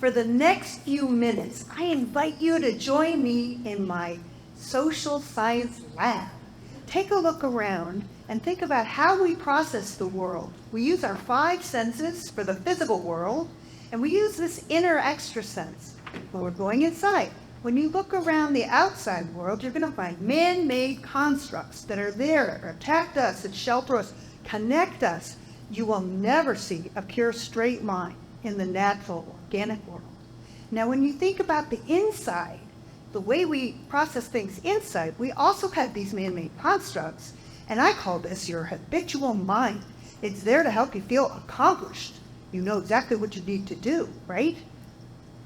For the next few minutes, I invite you to join me in my social science lab. Take a look around and think about how we process the world. We use our 5 senses for the physical world, and we use this inner extra sense when we're going inside. When you look around the outside world, you're going to find man-made constructs that are there, to protect us, that shelter us, connect us. You will never see a pure straight line in the natural, organic world. Now, when you think about the inside, the way we process things inside, we also have these man-made constructs, and I call this your habitual mind. It's there to help you feel accomplished. You know exactly what you need to do, right?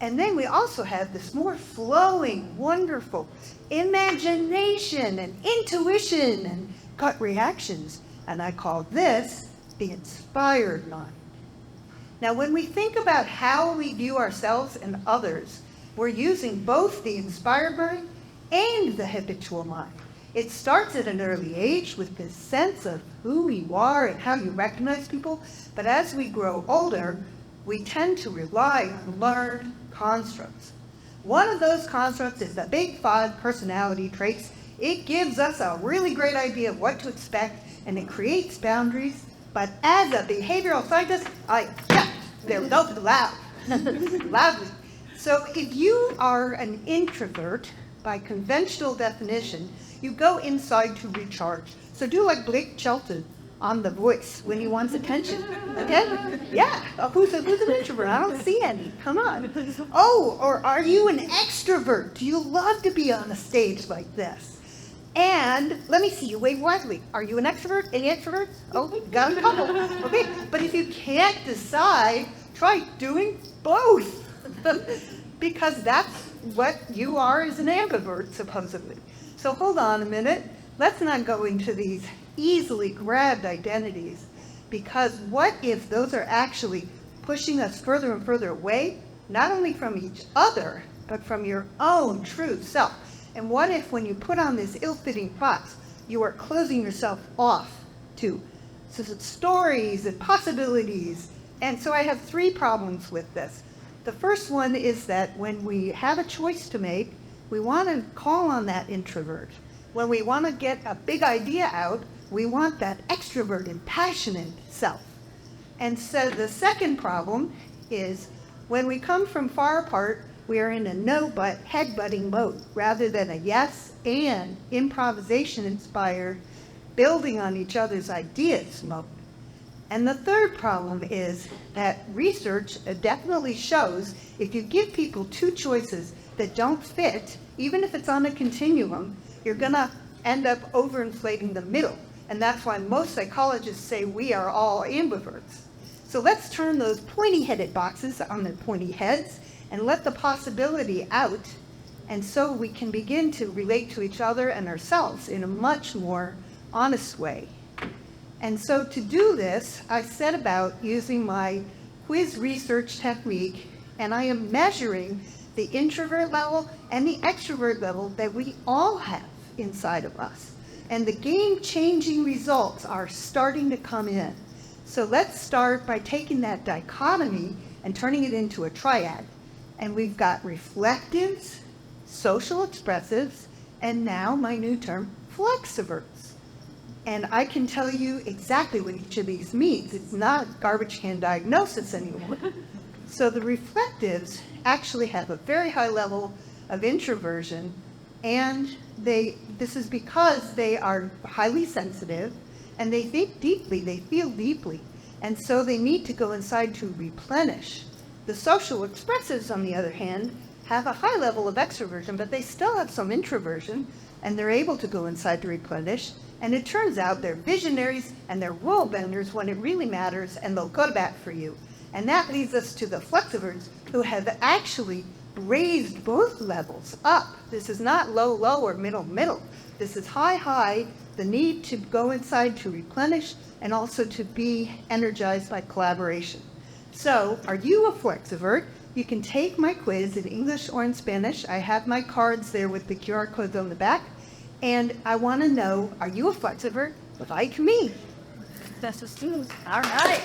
And then we also have this more flowing, wonderful imagination and intuition and gut reactions, and I call this the inspired mind. Now, when we think about how we view ourselves and others, we're using both the inspired mind and the habitual mind. It starts at an early age with this sense of who you are and how you recognize people, but as we grow older, we tend to rely on learned constructs. One of those constructs is the Big 5 personality traits. It gives us a really great idea of what to expect, and it creates boundaries. But as a behavioral scientist, there we go, loud, loudly. So if you are an introvert, by conventional definition, you go inside to recharge. So do like Blake Shelton on The Voice when he wants attention, okay? Yeah, who's an introvert? I don't see any, come on. Oh, or are you an extrovert? Do you love to be on a stage like this? And let me see, you wave widely. Are you an extrovert? Any extroverts? Oh, got a couple. Okay, but if you can't decide, try doing both. Because that's what you are as an ambivert, supposedly. So hold on a minute. Let's not go into these easily grabbed identities, because what if those are actually pushing us further and further away, not only from each other, but from your own true self? And what if when you put on this ill-fitting box, you are closing yourself off to stories and possibilities? And so I have 3 problems with this. The first one is that when we have a choice to make, we want to call on that introvert. When we want to get a big idea out, we want that extrovert and passionate self. And so the second problem is when we come from far apart, we are in a no but head-butting mode rather than a yes and improvisation-inspired, building on each other's ideas mode. And the third problem is that research definitely shows if you give people 2 choices that don't fit, even if it's on a continuum, you're going to end up overinflating the middle. And that's why most psychologists say we are all ambiverts. So let's turn those pointy-headed boxes on their pointy heads and let the possibility out, and so we can begin to relate to each other and ourselves in a much more honest way. And so to do this, I set about using my quiz research technique, and I am measuring the introvert level and the extrovert level that we all have inside of us. And the game-changing results are starting to come in. So let's start by taking that dichotomy and turning it into a triad. And we've got reflectives, social expressives, and now my new term, flex-iverts. And I can tell you exactly what each of these means. It's not garbage can diagnosis anymore. So the reflectives actually have a very high level of introversion, and this is because they are highly sensitive, and they think deeply, they feel deeply, and so they need to go inside to replenish. The social expressives, on the other hand, have a high level of extroversion, but they still have some introversion, and they're able to go inside to replenish. And it turns out they're visionaries and they're rule benders when it really matters, and they'll go to bat for you. And that leads us to the flex-iverts, who have actually raised both levels up. This is not low, or middle. This is high, the need to go inside to replenish and also to be energized by collaboration. So, are you a flex-ivert? You can take my quiz in English or in Spanish. I have my cards there with the QR codes on the back. And I want to know, are you a flex-ivert like me? That's just all right.